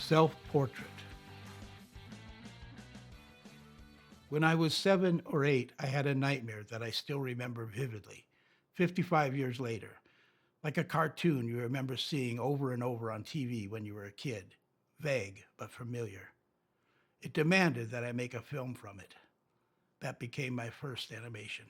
Self-portrait. When I was 7 or 8, I had a nightmare that I still remember vividly, 55 years later. Like a cartoon you remember seeing over and over on TV when you were a kid. Vague, but familiar. It demanded that I make a film from it. That became my first animation.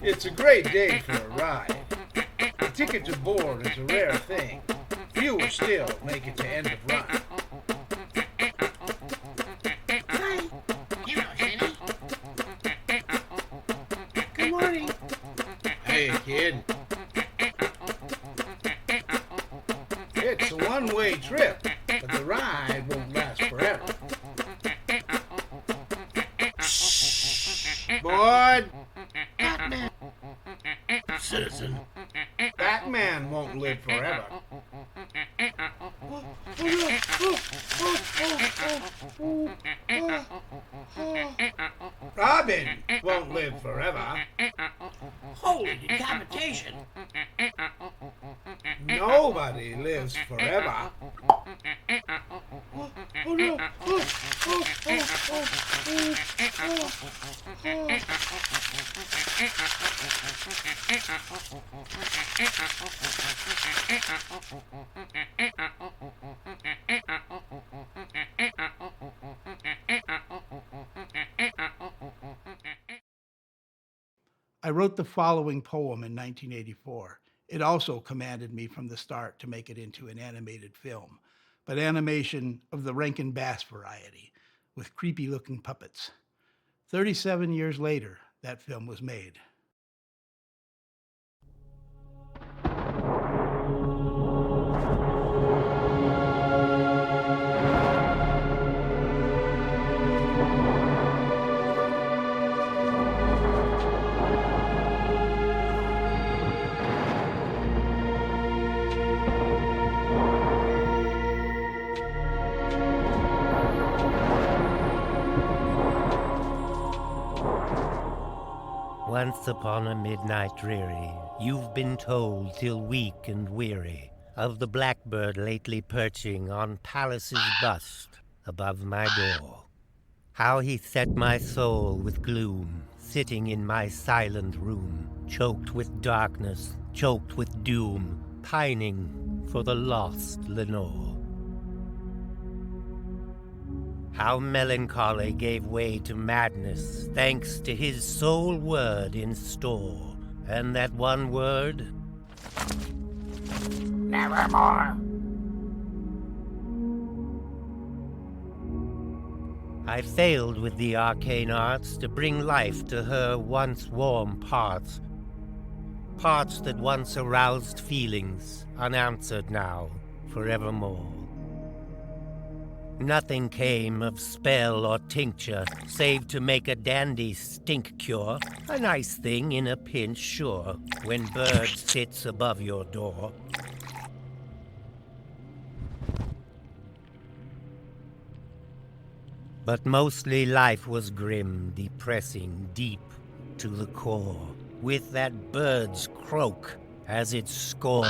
It's a great day for a ride. A ticket to board is a rare thing. Few still make it to end of run. Hi. Hello, Jenny. Good morning. Hey, kid. It's a one-way trip, but the ride won't last forever. Boyd! Batman. Citizen. Batman won't live forever. Robin won't live forever. Holy decapitation. Nobody lives forever. I wrote the following poem in 1984. It also commanded me from the start to make it into an animated film, but animation of the Rankin Bass variety, with creepy looking puppets. 37 years later, that film was made. Once upon a midnight dreary, you've been told till weak and weary of the blackbird lately perching on Pallas's bust above my door. How he set my soul with gloom, sitting in my silent room, choked with darkness, choked with doom, pining for the lost Lenore. How melancholy gave way to madness, thanks to his sole word in store. And that one word? Nevermore. I failed with the arcane arts to bring life to her once warm parts. Parts that once aroused feelings, unanswered now, forevermore. Nothing came of spell or tincture, save to make a dandy stink cure. A nice thing in a pinch, sure, when bird sits above your door. But mostly life was grim, depressing, deep to the core, with that bird's croak as its score.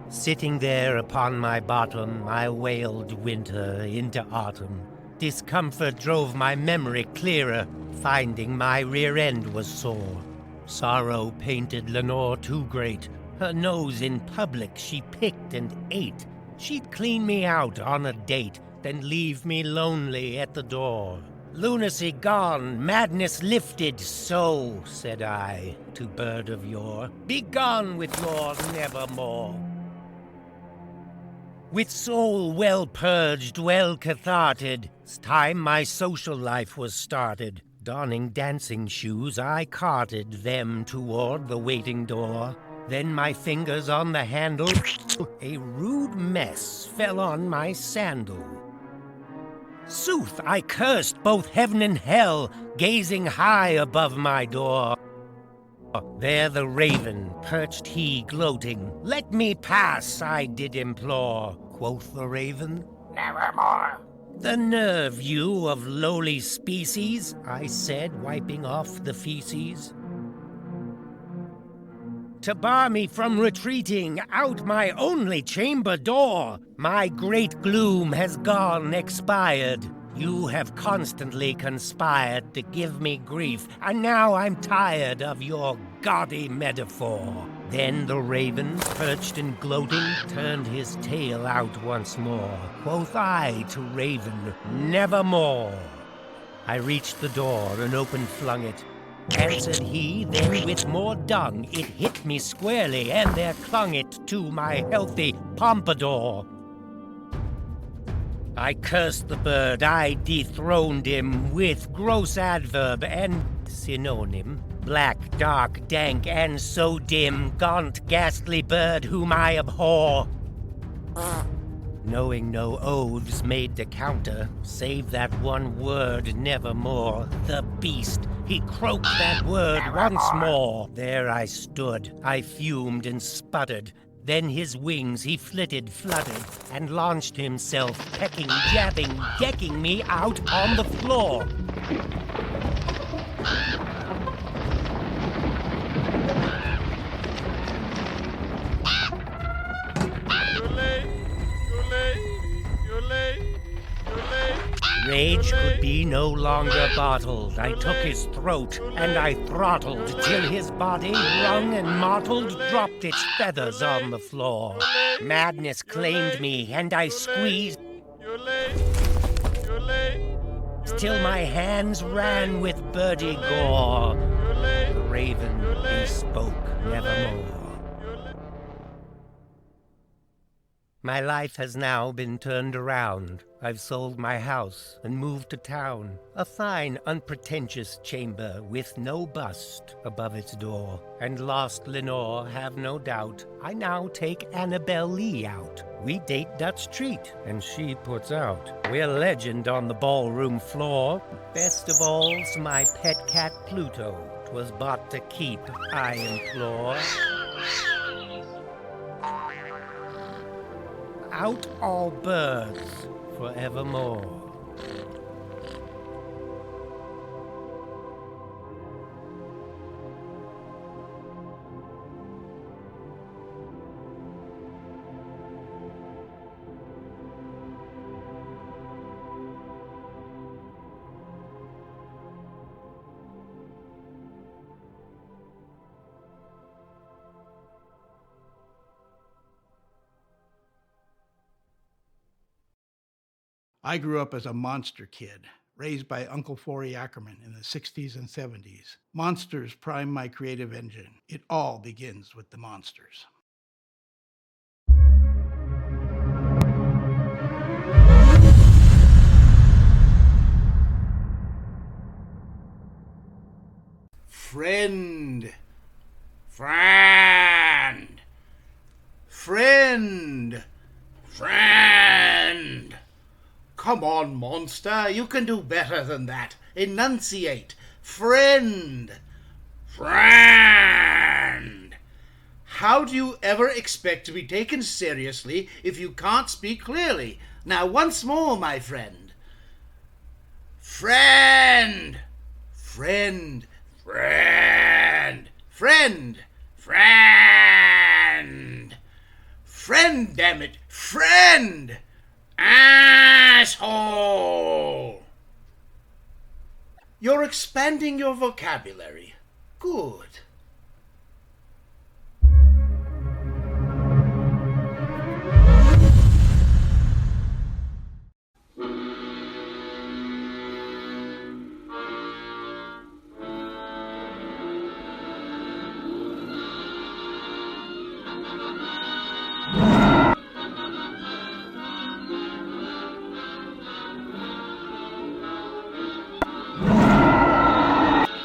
Sitting there upon my bottom, I wailed winter into autumn. Discomfort drove my memory clearer, finding my rear end was sore. Sorrow painted Lenore too great. Her nose in public she picked and ate. She'd clean me out on a date, then leave me lonely at the door. Lunacy gone, madness lifted, so, said I, to bird of yore, be gone with your nevermore. With soul well purged, well catharted, 's time my social life was started. Donning dancing shoes, I carted them toward the waiting door. Then my fingers on the handle, a rude mess fell on my sandal. Sooth, I cursed both heaven and hell, gazing high above my door. There the raven, perched he gloating. "Let me pass, I did implore," quoth the raven. Nevermore. "The nerve, you, of lowly species," I said, wiping off the feces. "To bar me from retreating out my only chamber door, my great gloom has gone expired. You have constantly conspired to give me grief, and now I'm tired of your gaudy metaphor." Then the raven, perched and gloating, turned his tail out once more. Quoth I to raven, "Nevermore." I reached the door and open flung it. Answered he, then with more dung, it hit me squarely, and there clung it to my healthy pompadour. I cursed the bird, I dethroned him with gross adverb and synonym. Black, dark, dank, and so dim, gaunt, ghastly bird whom I abhor. Knowing no oaths made to counter, save that one word, nevermore. The beast, he croaked that word once more. There I stood, I fumed and sputtered. Then his wings he flitted, fluttered, and launched himself, pecking, jabbing, decking me out on the floor. Rage could be no longer bottled. I took his throat, and I throttled, till his body, wrung and mottled, dropped its feathers on the floor. Madness claimed me, and I squeezed till my hands ran with birdy gore. The raven, he spoke nevermore. My life has now been turned around. I've sold my house and moved to town. A fine, unpretentious chamber with no bust above its door. And lost Lenore, have no doubt, I now take Annabelle Lee out. We date Dutch Treat, and she puts out. We're legend on the ballroom floor. Best of all's my pet cat Pluto. 'Twas bought to keep, I implore. Out all birds forevermore. I grew up as a monster kid, raised by Uncle Forey Ackerman in the 60s and 70s. Monsters prime my creative engine. It all begins with the monsters. Friend. Friend. Friend. Friend. Come on, monster. You can do better than that. Enunciate. Friend. Friend. How do you ever expect to be taken seriously if you can't speak clearly? Now, once more, my friend. Friend. Friend. Friend. Friend. Friend. Friend, damn it. Friend. Asshole! You're expanding your vocabulary. Good.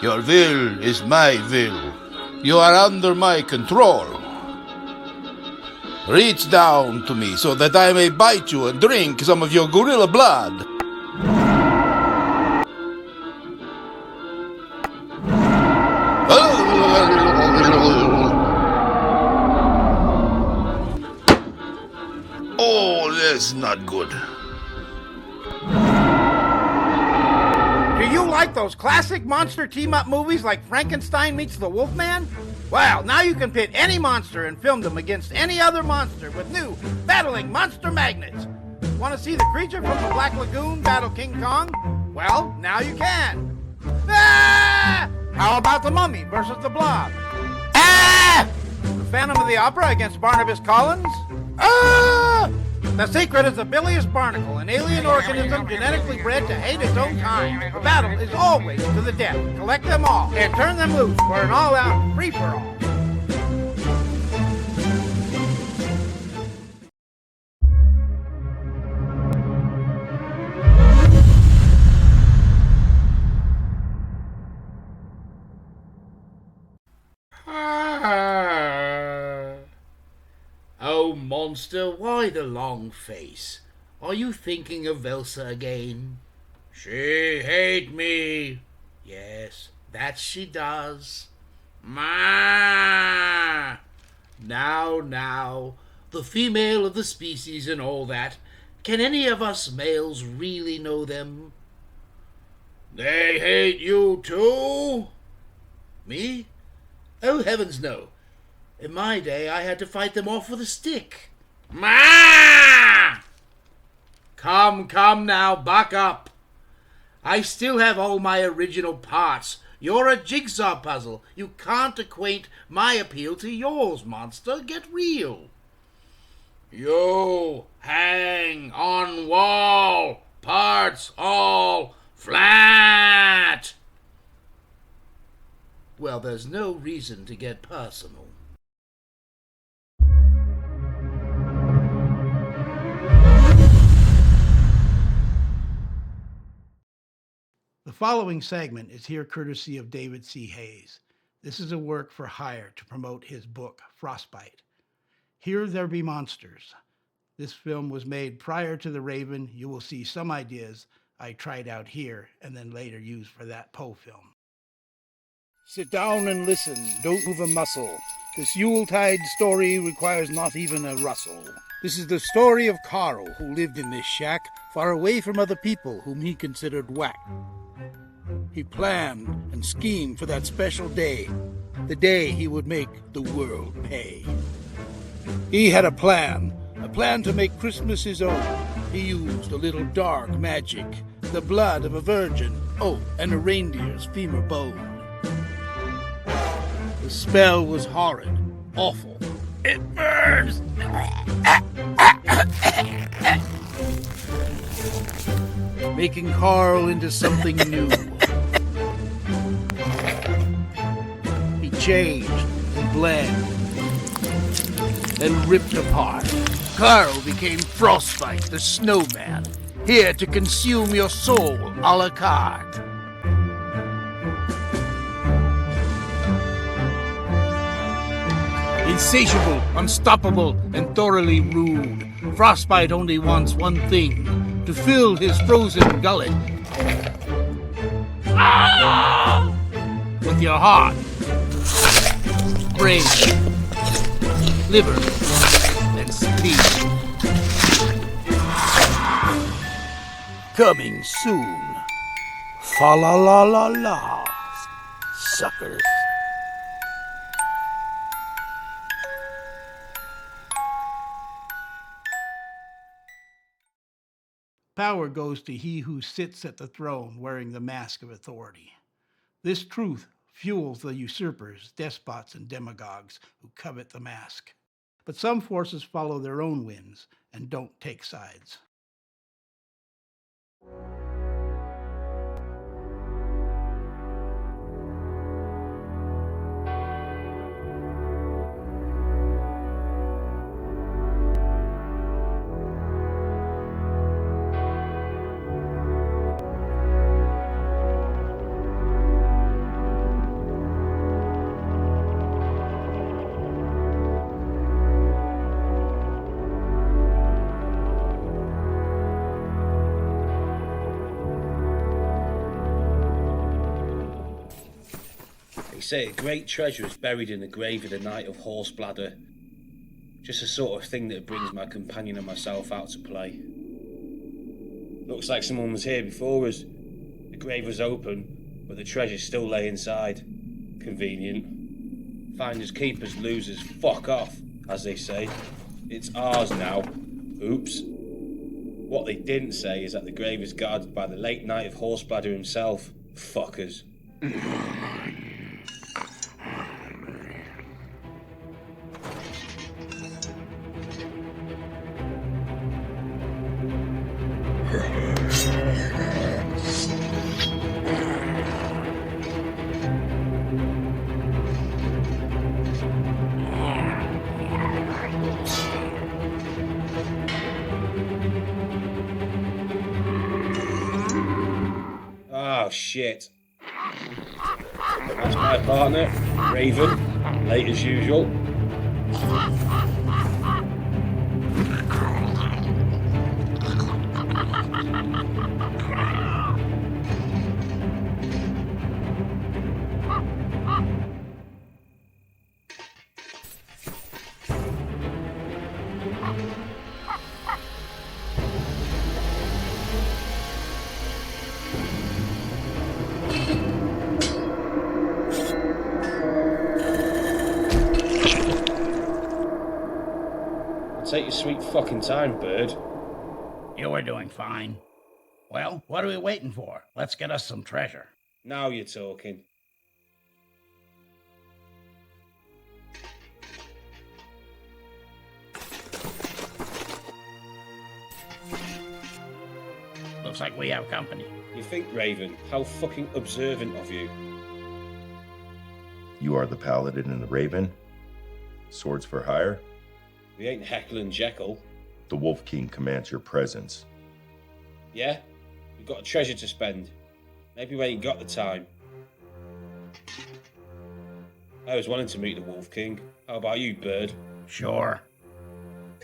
Your will is my will. You are under my control. Reach down to me so that I may bite you and drink some of your gorilla blood. That's not good. Do you like those classic monster team-up movies like Frankenstein meets the Wolfman? Well, now you can pit any monster and film them against any other monster with new battling monster magnets. Want to see the creature from the Black Lagoon battle King Kong? Well, now you can. Ah! How about the Mummy versus the Blob? Ah! The Phantom of the Opera against Barnabas Collins? Ah! The secret is the bilious barnacle, an alien organism genetically bred to hate its own kind. The battle is always to the death. Collect them all and turn them loose for an all-out free-for-all. Oh, monster, why the long face? Are you thinking of Elsa again? She hate me. Yes, that she does. Ma! Now, the female of the species and all that. Can any of us males really know them? They hate you too? Me? Oh, heavens no. In my day, I had to fight them off with a stick. Ma! Come now, buck up. I still have all my original parts. You're a jigsaw puzzle. You can't acquaint my appeal to yours, monster. Get real. You hang on wall. Parts all flat. Well, there's no reason to get personal. The following segment is here courtesy of David C. Hayes. This is a work for hire to promote his book, Frostbite. Here There Be Monsters. This film was made prior to The Raven. You will see some ideas I tried out here and then later used for that Poe film. Sit down and listen. Don't move a muscle. This Yuletide story requires not even a rustle. This is the story of Carl, who lived in this shack, far away from other people whom he considered whack. He planned and schemed for that special day, the day he would make the world pay. He had a plan to make Christmas his own. He used a little dark magic, the blood of a virgin, oh, and a reindeer's femur bone. The spell was horrid, awful. It burns! Making Carl into something new. He changed and bled and ripped apart. Carl became Frostbite, the snowman, here to consume your soul a la carte. Insatiable, unstoppable, and thoroughly rude, Frostbite only wants one thing, to fill his frozen gullet with your heart, brain, liver, and spleen. Coming soon. Fa la la la la, suckers. Power goes to he who sits at the throne wearing the mask of authority. This truth fuels the usurpers, despots, and demagogues who covet the mask. But some forces follow their own winds and don't take sides. They say a great treasure is buried in the grave of the Knight of Horsebladder. Just the sort of thing that brings my companion and myself out to play. Looks like someone was here before us. The grave was open, but the treasure still lay inside. Convenient. Finders, keepers, losers, fuck off, as they say. It's ours now. Oops. What they didn't say is that the grave is guarded by the late Knight of Horsebladder himself. Fuckers. Oh, shit. That's my partner, Raven, late as usual. Take your sweet fucking time, bird. You were doing fine. Well, what are we waiting for? Let's get us some treasure. Now you're talking. Looks like we have company. You think, Raven? How fucking observant of you. You are the Paladin and the Raven? Swords for hire? We ain't Heckle and Jekyll. The Wolf King commands your presence. Yeah? We've got a treasure to spend. Maybe we ain't got the time. I was wanting to meet the Wolf King. How about you, bird? Sure.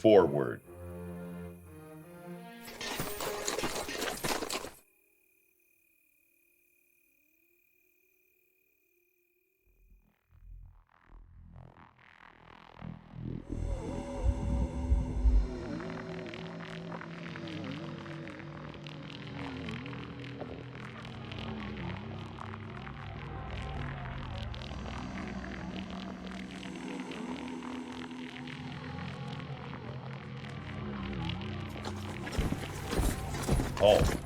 Forward. Halt.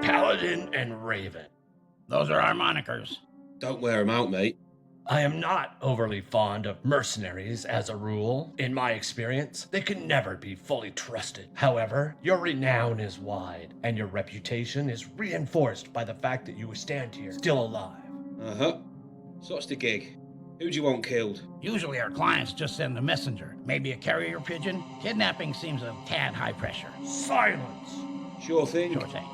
Paladin and Raven. Those are our monikers. Don't wear 'em out, mate. I am not overly fond of mercenaries as a rule. In my experience, they can never be fully trusted. However, your renown is wide, and your reputation is reinforced by the fact that you stand here still alive. Uh-huh. So what's the gig? Who do you want killed? Usually our clients just send a messenger. Maybe a carrier pigeon. Kidnapping seems a tad high pressure. Silence! Sure thing. Sure thing.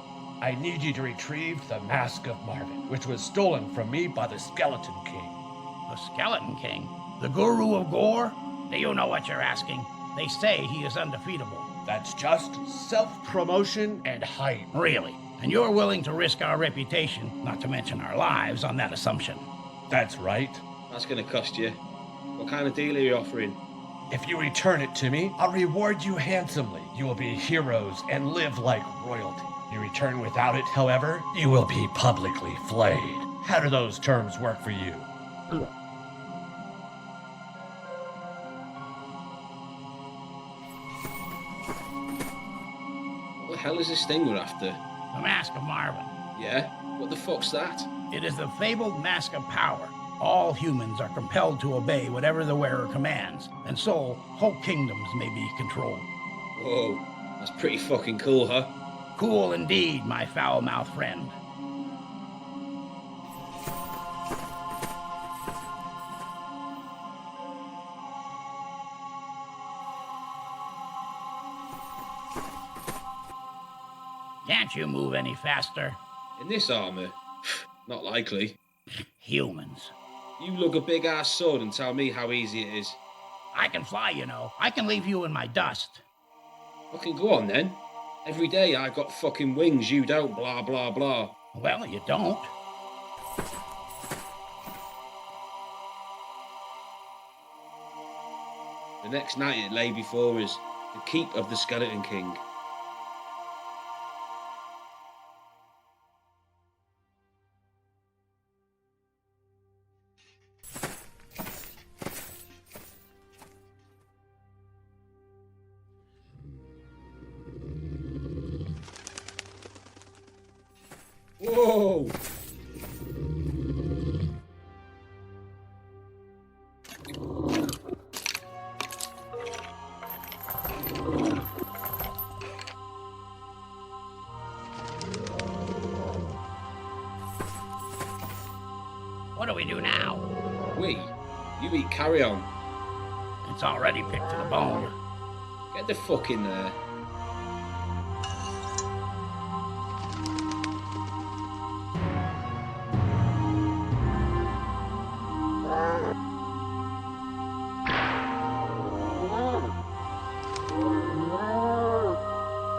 I need you to retrieve the Mask of Marvin, which was stolen from me by the Skeleton King. The Skeleton King? The Guru of Gore? Do you know what you're asking? They say he is undefeatable. That's just self-promotion and hype. Really? And you're willing to risk our reputation, not to mention our lives, on that assumption? That's right. That's gonna cost you. What kind of deal are you offering? If you return it to me, I'll reward you handsomely. You will be heroes and live like royalty. You return without it, however, you will be publicly flayed. How do those terms work for you? What the hell is this thing we're after? The Mask of Marvin. Yeah? What the fuck's that? It is the fabled mask of power. All humans are compelled to obey whatever the wearer commands, and so whole kingdoms may be controlled. Whoa, that's pretty fucking cool, huh? Cool indeed, my foul-mouthed friend. Can't you move any faster? In this armour? Not likely. Humans. You lug a big ass sword and tell me how easy it is. I can fly, you know. I can leave you in my dust. Fucking go on then. Every day I've got fucking wings, you don't, blah blah blah. Well, you don't. The next night it lay before us, the keep of the Skeleton King. Whoa! What do we do now? You eat carrion. It's already picked to the bone. Get the fuck in there.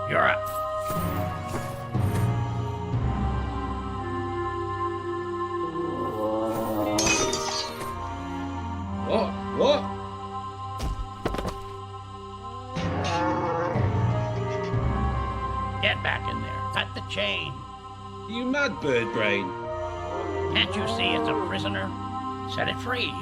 You're up. What? Get back in there. Cut the chain. You mad, bird brain? Can't you see it's a prisoner? Set it free.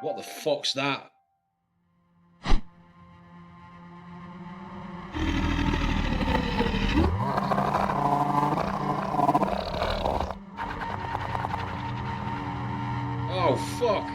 What the fuck's that? Oh, fuck.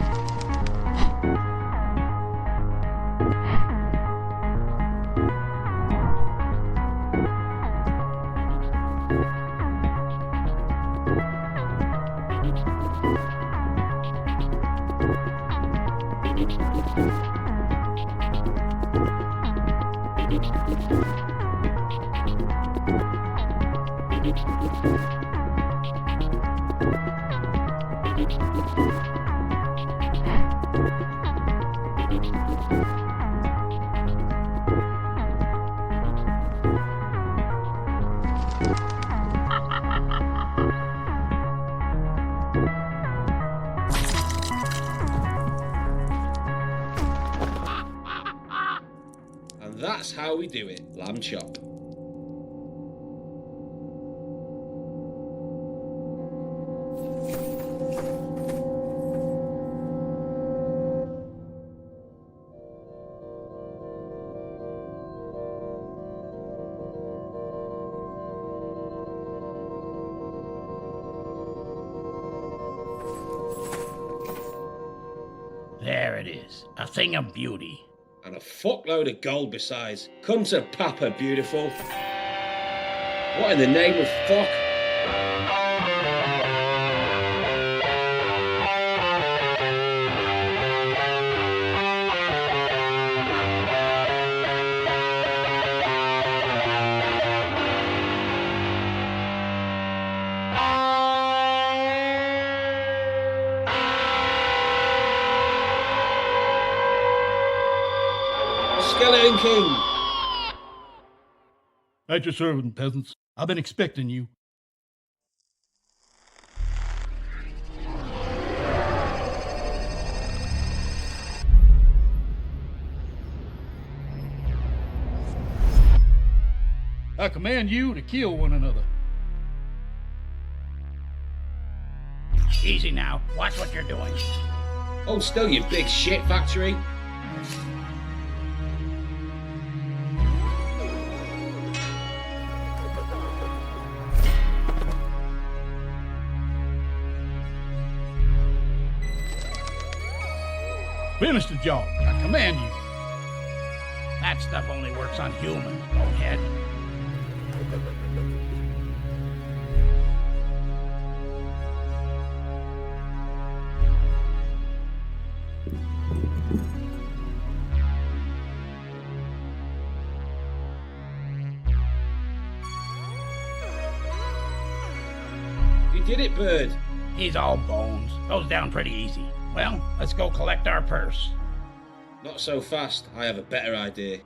And that's how we do it, lamb chop. There it is. A thing of beauty. And a fuckload of gold besides. Come to Papa, beautiful. What in the name of fuck? Skeleton King! At your servant, peasants. I've been expecting you. I command you to kill one another. Easy now. Watch what you're doing. Hold still, you big shit factory. Finish the job. I command you. That stuff only works on humans, bonehead. You did it, Bird. He's all bones. Goes down pretty easy. Well, let's go collect our purse. Not so fast. I have a better idea.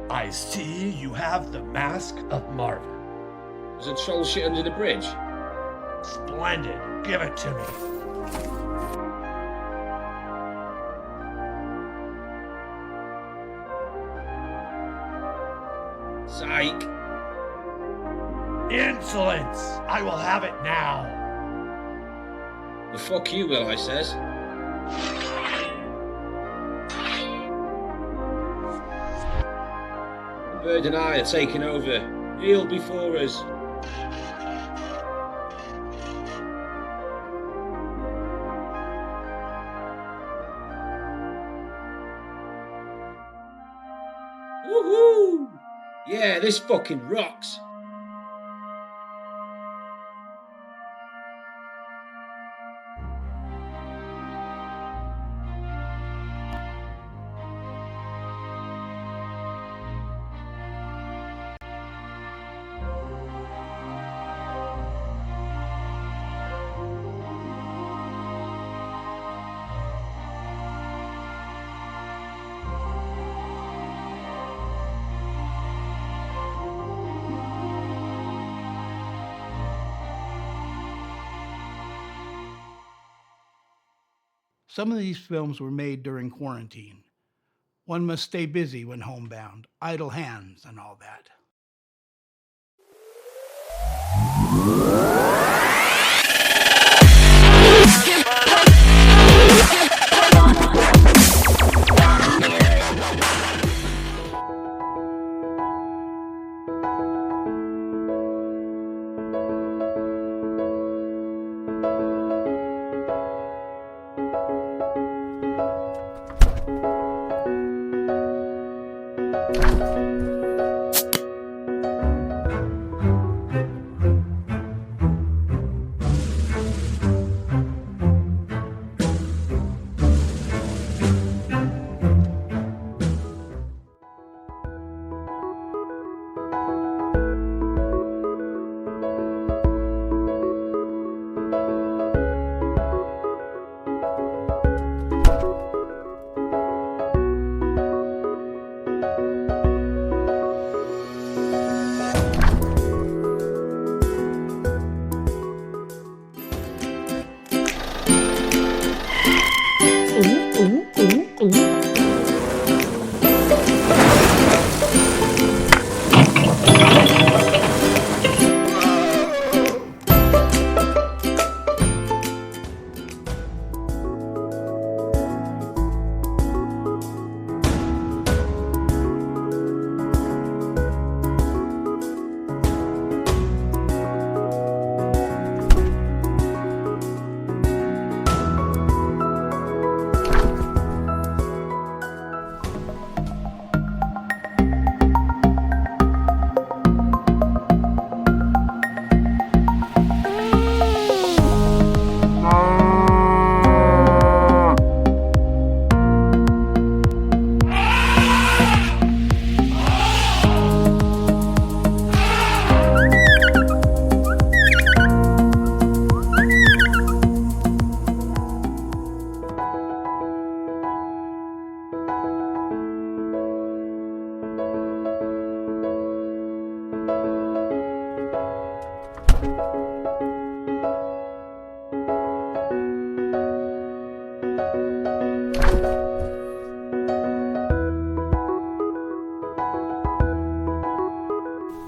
I see you have the Mask of Marvin. There's a troll shit under the bridge. Splendid. Give it to me. Psych. Insolence! I will have it now. The fuck you will, I says. The Bird and I are taking over. Kneel before us. Woohoo! Yeah, this fucking rocks. Some of these films were made during quarantine. One must stay busy when homebound, idle hands and all that.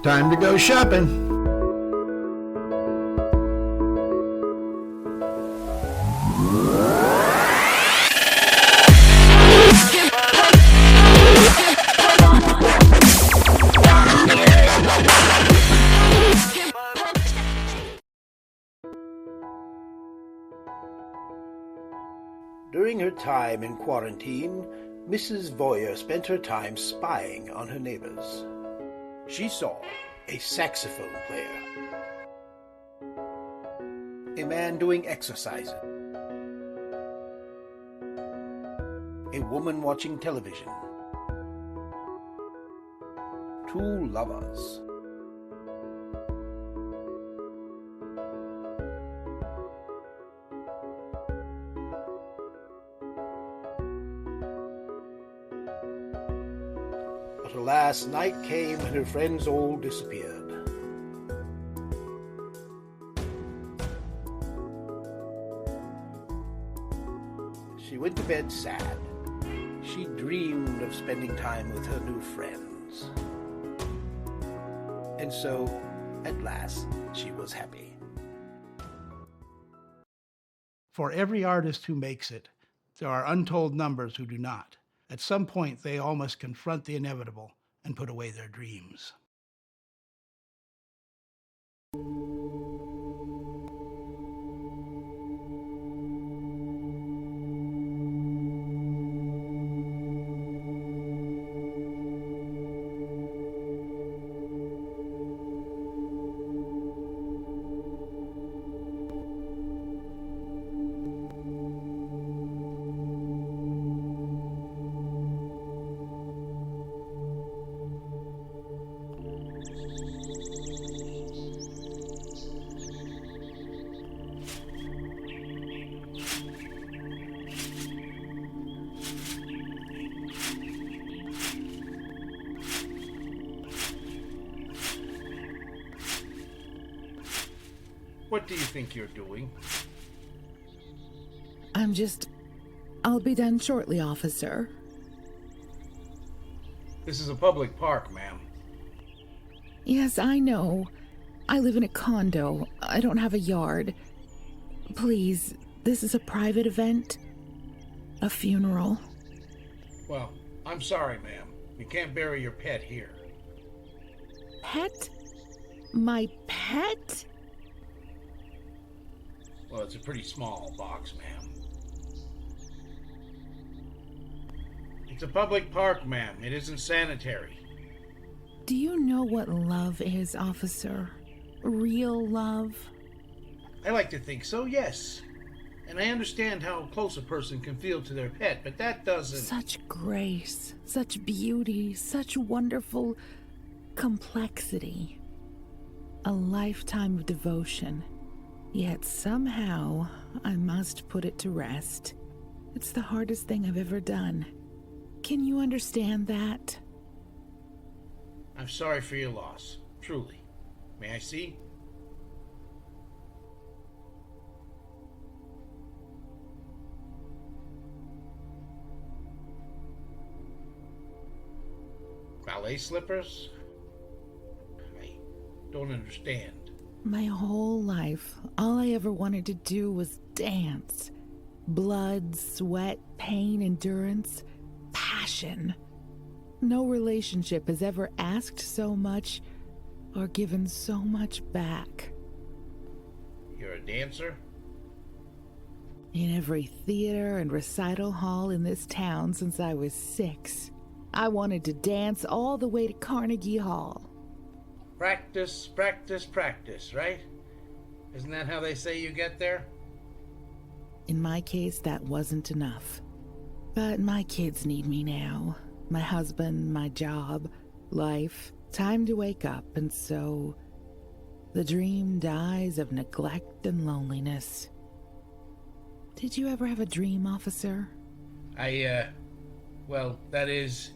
Time to go shopping. During her time in quarantine, Mrs. Voyer spent her time spying on her neighbors. She saw a saxophone player, a man doing exercises, a woman watching television, two lovers. But alas, night came and her friends all disappeared. She went to bed sad. She dreamed of spending time with her new friends. And so, at last, she was happy. For every artist who makes it, there are untold numbers who do not. At some point, they all must confront the inevitable and put away their dreams. What do you think you're doing? I'll be done shortly, officer. This is a public park, ma'am. Yes, I know. I live in a condo. I don't have a yard. Please, this is a private event. A funeral. Well, I'm sorry, ma'am. You can't bury your pet here. Pet? My pet? Well, it's a pretty small box, ma'am. It's a public park, ma'am. It isn't sanitary. Do you know what love is, officer? Real love? I like to think so, yes. And I understand how close a person can feel to their pet, but that doesn't... Such grace, such beauty, such wonderful complexity. A lifetime of devotion. Yet somehow, I must put it to rest. It's the hardest thing I've ever done. Can you understand that? I'm sorry for your loss, truly. May I see? Ballet slippers? I don't understand. My whole life, all I ever wanted to do was dance. Blood, sweat, pain, endurance, passion. No relationship has ever asked so much or given so much back. You're a dancer? In every theater and recital hall in this town since I was 6. I wanted to dance all the way to Carnegie Hall. Practice, practice, practice, right? Isn't that how they say you get there? In my case, that wasn't enough. But my kids need me now. My husband, my job, life. Time to wake up, and so... the dream dies of neglect and loneliness. Did you ever have a dream, officer? Well, that is...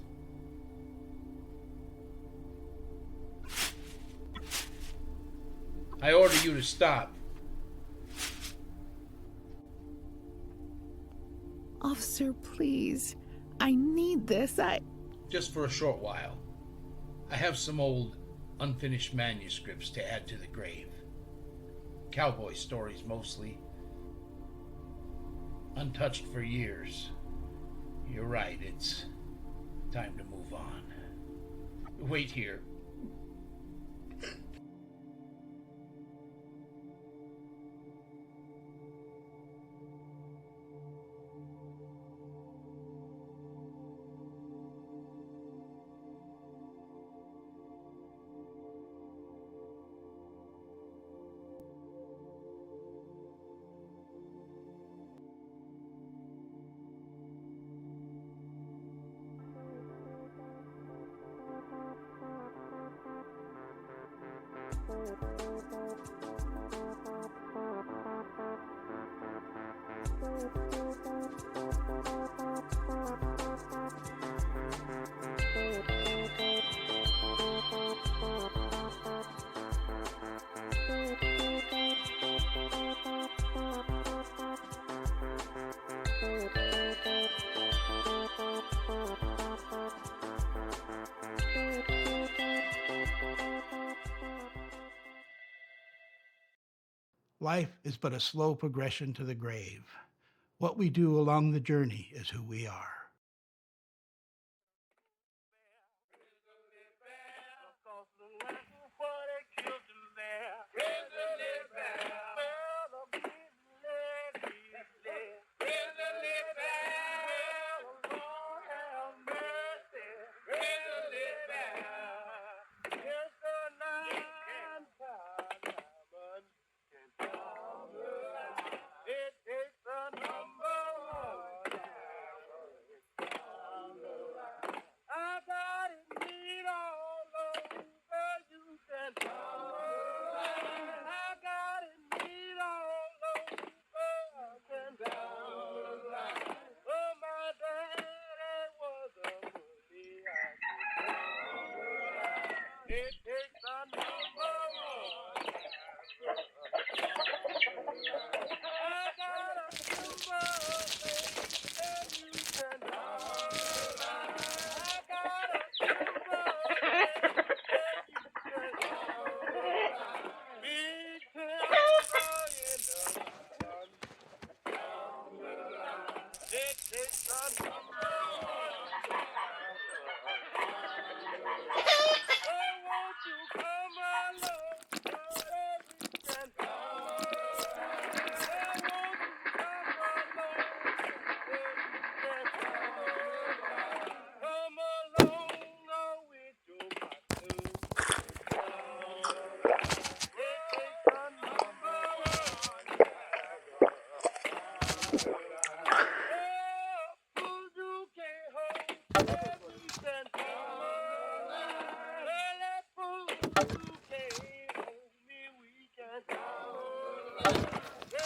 I order you to stop. Officer, please. I need this. Just for a short while. I have some old unfinished manuscripts to add to the grave. Cowboy stories mostly. Untouched for years. You're right, it's time to move on. Wait here. Life is but a slow progression to the grave. What we do along the journey is who we are.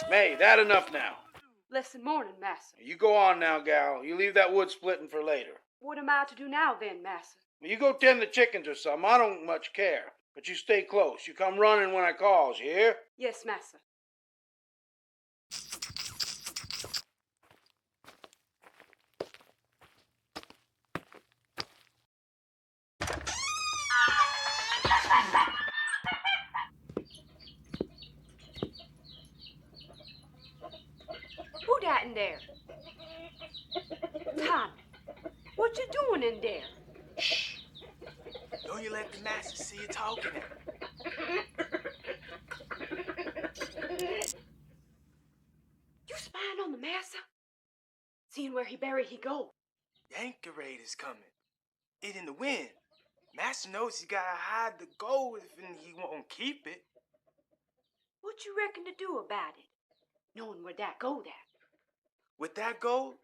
May, that enough now. Lesson morning, massa. You go on now, gal. You leave that wood splitting for later. What am I to do now then, massa? You go tend the chickens or something. I don't much care. But you stay close. You come running when I calls, you hear? Yes, massa. Who dat in there? Tommy, what you doing in there? Don't you let the master see you talking at him. You spying on the massa? Seeing where he bury he go? The anchor raid is coming. It in the wind. Master knows he gotta hide the gold if he won't keep it. What you reckon to do about it? Knowing where that go at? With that gold,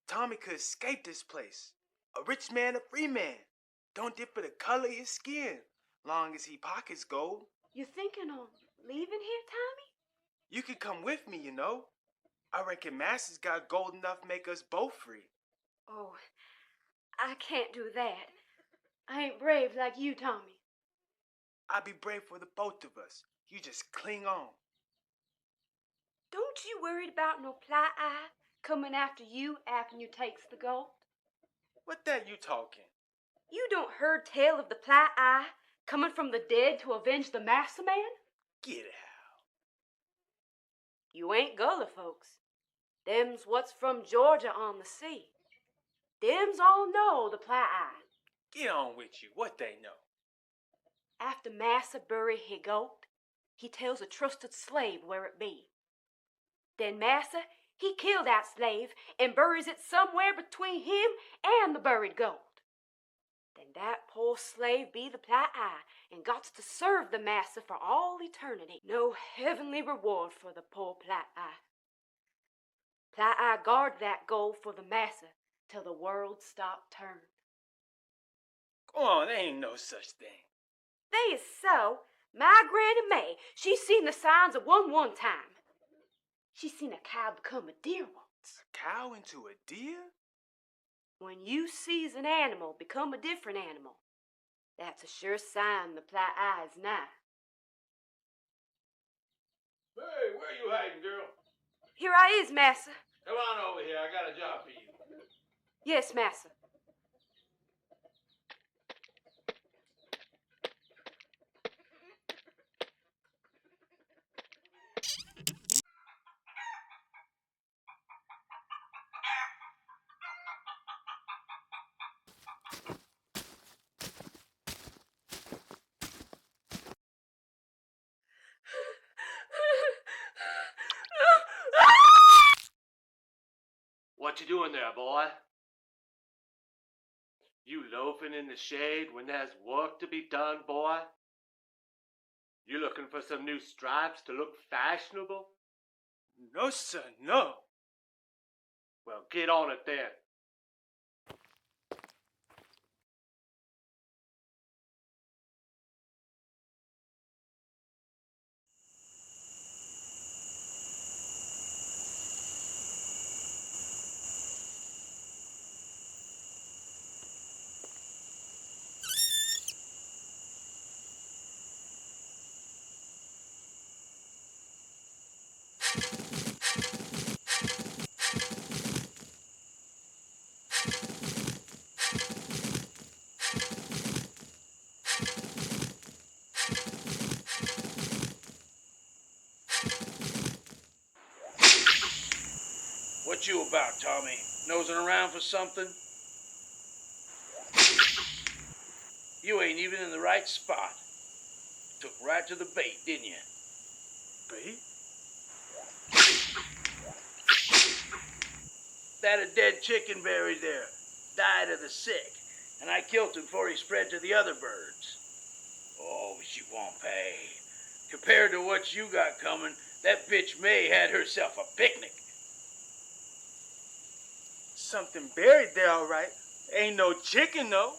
Tommy could escape this place. A rich man, a free man. Don't differ the color of his skin, long as he pockets gold. You thinking on leaving here, Tommy? You can come with me, you know. I reckon Master's got gold enough to make us both free. Oh, I can't do that. I ain't brave like you, Tommy. I'll be brave for the both of us. You just cling on. Don't you worried about no Ply-Eye coming after you you takes the gold? What that you talking? You don't heard tell of the Ply-Eye Coming from the dead to avenge the Massa Man? Get out. You ain't Gullah folks. Them's what's from Georgia on the sea. Them's all know the Platte. Get on with you. What they know? After Massa bury he goat, he tells a trusted slave where it be. Then Massa, he kill that slave and buries it somewhere between him and the buried goat. Then that poor slave be the Platte and gots to serve the Massa for all eternity. No heavenly reward for the poor Platte. Platte guard that gold for the Massa till the world stop turn. Go on, there ain't no such thing. They is so. My Granny May, she seen the signs of one time. She seen a cow become a deer once. A cow into a deer? When you sees an animal become a different animal, that's a sure sign the Platte is nigh. Hey, where you hiding, girl? Here I is, Massa. Come on over here. I got a job for you. Yes, Massa. What you doing there, boy? You loafing in the shade when there's work to be done, boy? You looking for some new stripes to look fashionable? No, sir, no. Well, get on it then. What you about, Tommy? Nosing around for something? You ain't even in the right spot. Took right to the bait, didn't you? Bait? That a dead chicken buried there. Died of the sick. And I killed him before he spread to the other birds. Oh, but you won't pay. Compared to what you got coming, that bitch May had herself a picnic. Something buried there, all right. Ain't no chicken, though.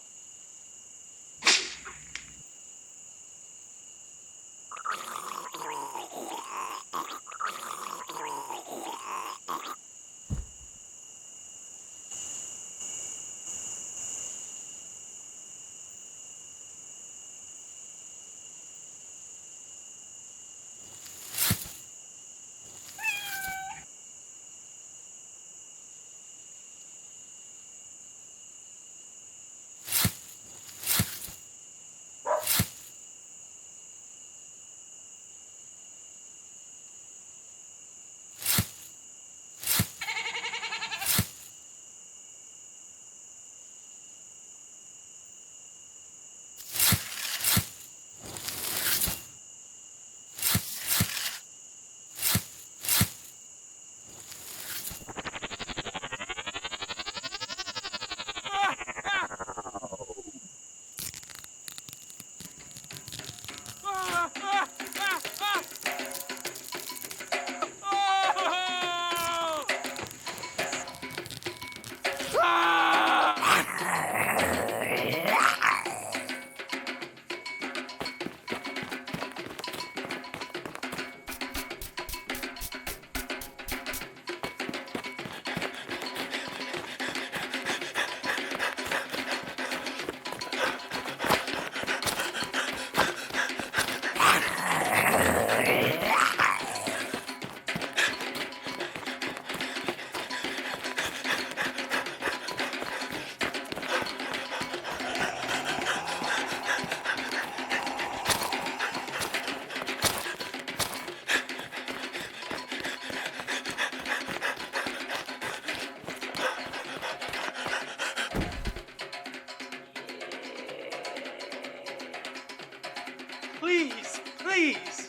please, please.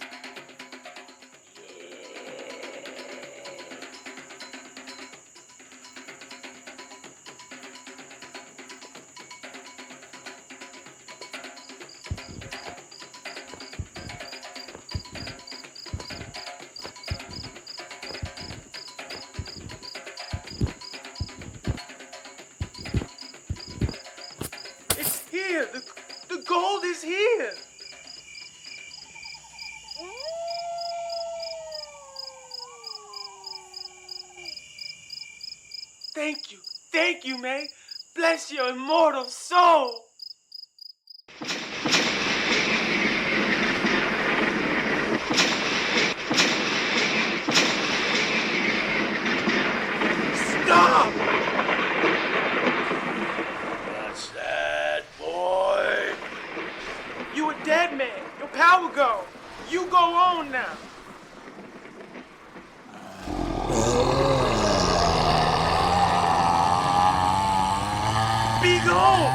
It's here. The gold is here. Thank you. Thank you, May. Bless your immortal soul. Stop! What's that, boy? You a dead man. Your power go. You go on now. Be gone!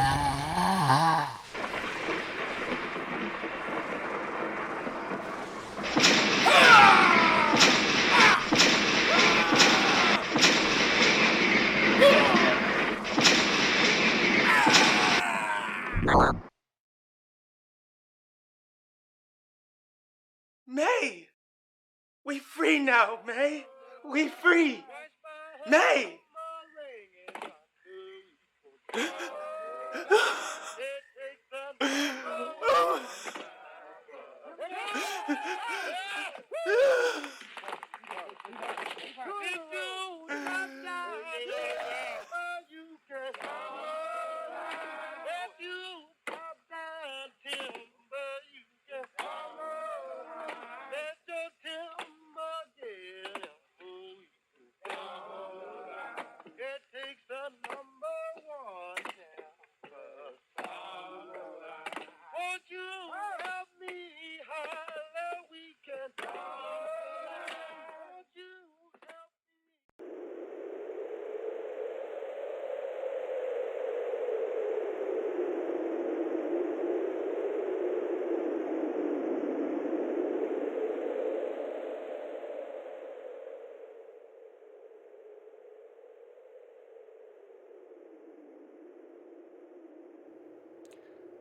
May! We free now, May! We free! May!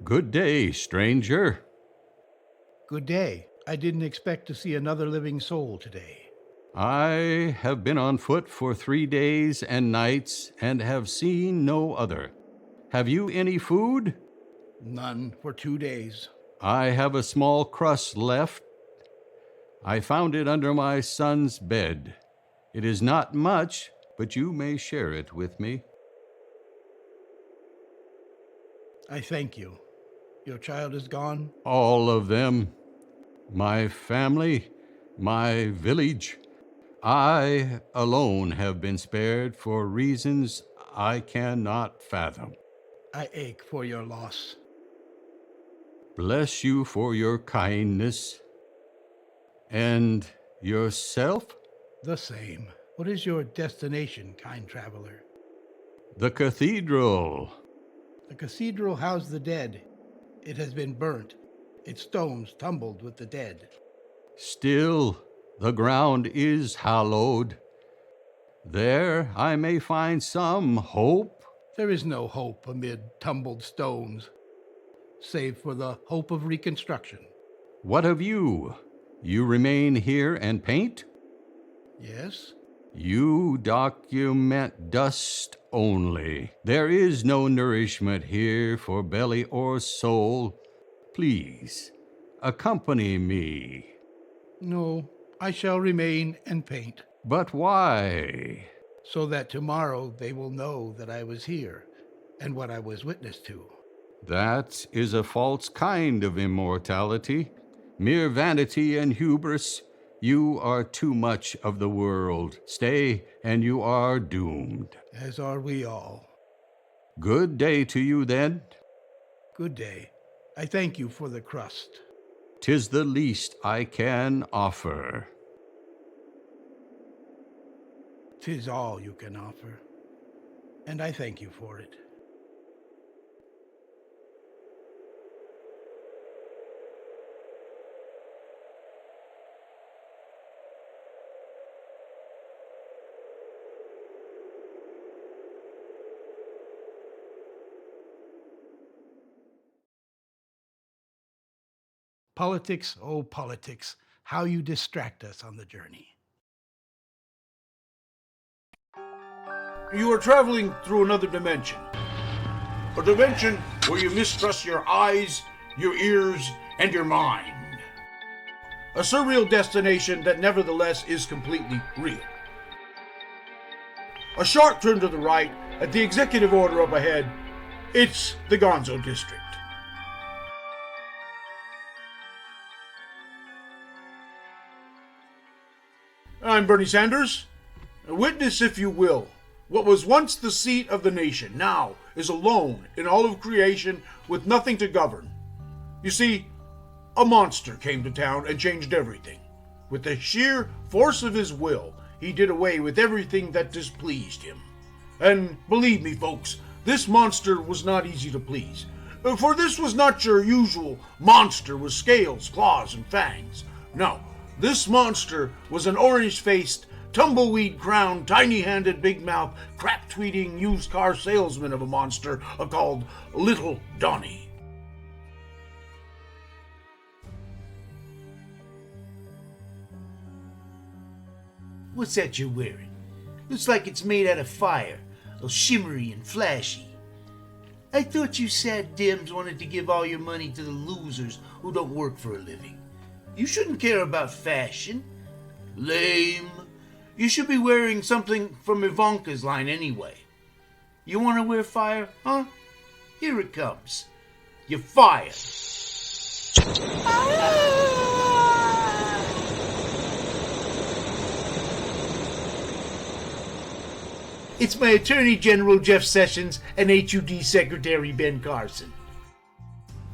Good day, stranger. Good day. I didn't expect to see another living soul today. I have been on foot for 3 days and nights and have seen no other. Have you any food? None for 2 days. I have a small crust left. I found it under my son's bed. It is not much, but you may share it with me. I thank you. Your child is gone? All of them. My family, my village. I alone have been spared for reasons I cannot fathom. I ache for your loss. Bless you for your kindness. And yourself? The same. What is your destination, kind traveler? The cathedral. The cathedral housed the dead. It has been burnt, its stones tumbled with the dead. Still, the ground is hallowed. There I may find some hope. There is no hope amid tumbled stones, save for the hope of reconstruction. What of you? You remain here and paint? Yes? You document dust only. There is no nourishment here for belly or soul. Please, accompany me. No, I shall remain and paint. But why? So that tomorrow they will know that I was here and what I was witness to. That is a false kind of immortality. Mere vanity and hubris. You are too much of the world. Stay, and you are doomed. As are we all. Good day to you, then. Good day. I thank you for the crust. 'Tis the least I can offer. 'Tis all you can offer, and I thank you for it. Politics, oh, politics, how you distract us on the journey. You are traveling through another dimension. A dimension where you mistrust your eyes, your ears, and your mind. A surreal destination that nevertheless is completely real. A sharp turn to the right, at the executive order up ahead, it's the Gonzo District. I'm Bernie Sanders. Witness, if you will, what was once the seat of the nation now is alone in all of creation with nothing to govern. You see, a monster came to town and changed everything. With the sheer force of his will, he did away with everything that displeased him. And believe me, folks, this monster was not easy to please. For this was not your usual monster with scales, claws, and fangs. No, this monster was an orange-faced, tumbleweed-crowned, tiny-handed, big-mouth, crap-tweeting used car salesman of a monster called Little Donnie. What's that you're wearing? Looks like it's made out of fire, all shimmery and flashy. I thought you sad Dems wanted to give all your money to the losers who don't work for a living. You shouldn't care about fashion. Lame. You should be wearing something from Ivanka's line anyway. You want to wear fire, huh? Here it comes. You're fired. It's my Attorney General Jeff Sessions and HUD Secretary Ben Carson.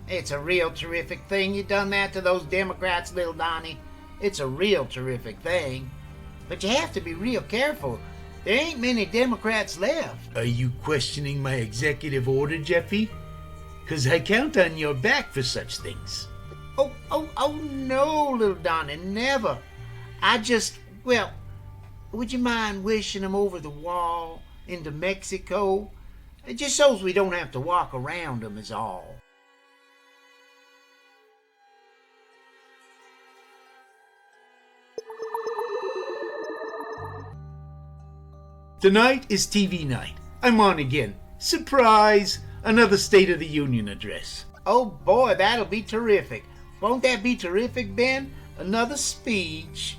It's a real terrific thing you done that to those Democrats, Little Donnie. It's a real terrific thing. But you have to be real careful. There ain't many Democrats left. Are you questioning my executive order, Jeffy? 'Cause I count on your back for such things. Oh, no, Little Donnie, never. Would you mind wishing them over the wall into Mexico? It just so's we don't have to walk around them is all. Tonight is TV night. I'm on again. Surprise! Another State of the Union address. Oh boy, that'll be terrific. Won't that be terrific, Ben? Another speech.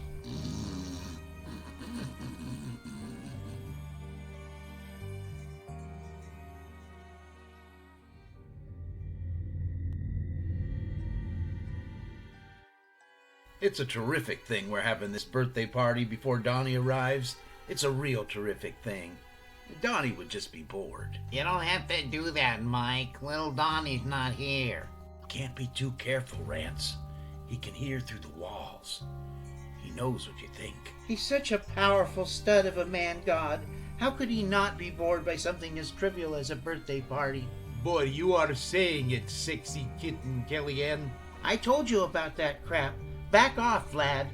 It's a terrific thing we're having this birthday party before Donnie arrives. It's a real terrific thing. Donnie would just be bored. You don't have to do that, Mike. Little Donnie's not here. Can't be too careful, Rance. He can hear through the walls. He knows what you think. He's such a powerful stud of a man god. How could he not be bored by something as trivial as a birthday party? Boy, you are saying it, sexy kitten Kellyanne. I told you about that crap. Back off, lad.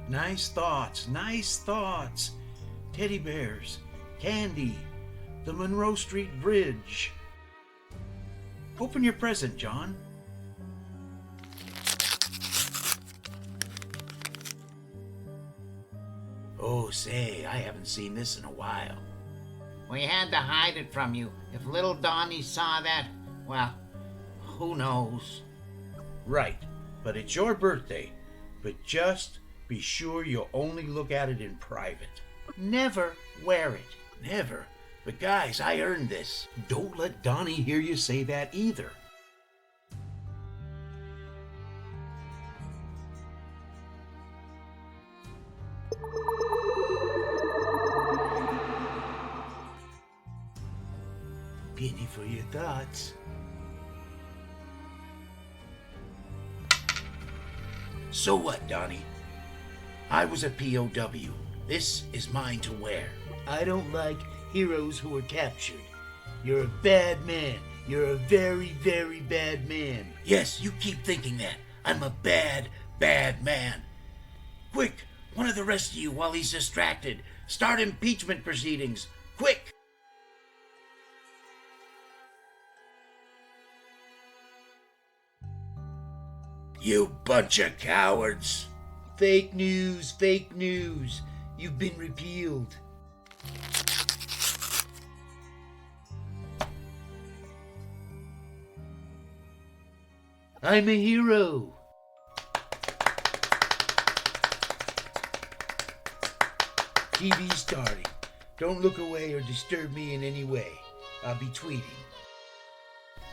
Nice thoughts, nice thoughts. Teddy bears, candy, the Monroe Street Bridge. Open your present, John. Oh, say, I haven't seen this in a while. We had to hide it from you. If little Donnie saw that, well, who knows? Right, but it's your birthday. But just be sure you'll only look at it in private. Never wear it. Never. But guys, I earned this. Don't let Donnie hear you say that either. Penny for your thoughts. So what, Donnie? I was a POW. This is mine to wear. I don't like heroes who are captured. You're a bad man. You're a very, very bad man. Yes, you keep thinking that. I'm a bad, bad man. Quick, one of the rest of you, while he's distracted, start impeachment proceedings. Quick! You bunch of cowards. Fake news, fake news. You've been repealed. I'm a hero. TV's starting. Don't look away or disturb me in any way. I'll be tweeting.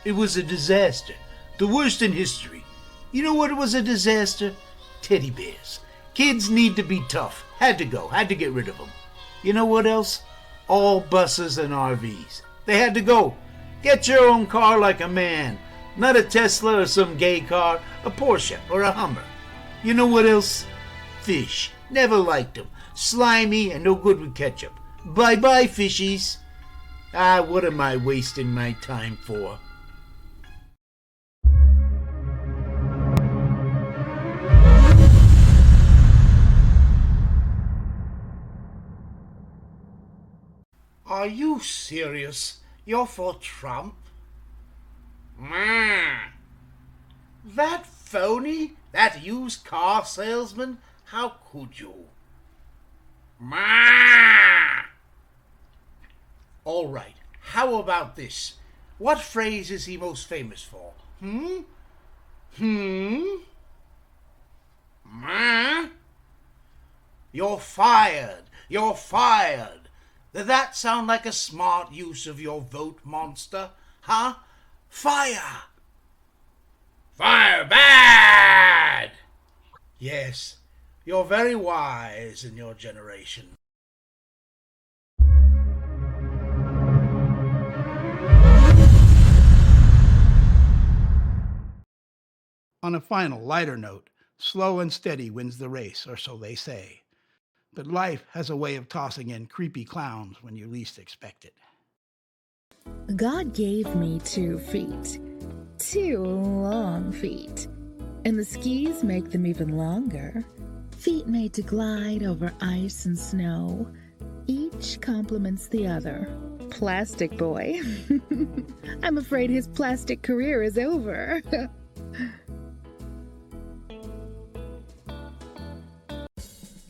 It was a disaster. The worst in history. You know what was a disaster? Teddy bears. Kids need to be tough. Had to go. Had to get rid of them. You know what else? All buses and RVs. They had to go. Get your own car like a man. Not a Tesla or some gay car. A Porsche or a Hummer. You know what else? Fish. Never liked them. Slimy and no good with ketchup. Bye-bye, fishies. What am I wasting my time for? Are you serious? You're for Trump? That phony? That used car salesman? How could you? All right, how about this? What phrase is he most famous for? You're fired. You're fired. Does that sound like a smart use of your vote, monster? Huh? Fire! Fire bad! Yes, you're very wise in your generation. On a final, lighter note, slow and steady wins the race, or so they say. But life has a way of tossing in creepy clowns when you least expect it. God gave me 2 feet. 2 long feet. And the skis make them even longer. Feet made to glide over ice and snow. Each complements the other. Plastic boy. I'm afraid his plastic career is over.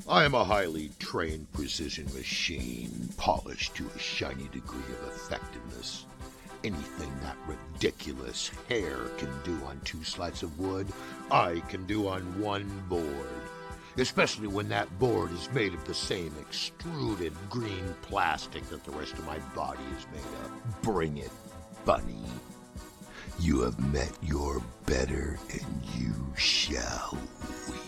I am a highly trained precision machine, polished to a shiny degree of effectiveness. Anything that ridiculous hair can do on 2 slices of wood, I can do on 1 board. Especially when that board is made of the same extruded green plastic that the rest of my body is made of. Bring it, bunny. You have met your better, and you shall weep.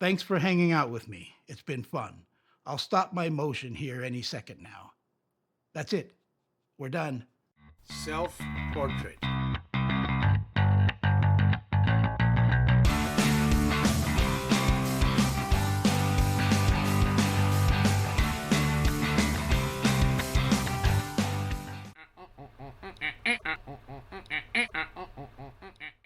Thanks for hanging out with me. It's been fun. I'll stop my motion here any second now. That's it. We're done. Self-portrait.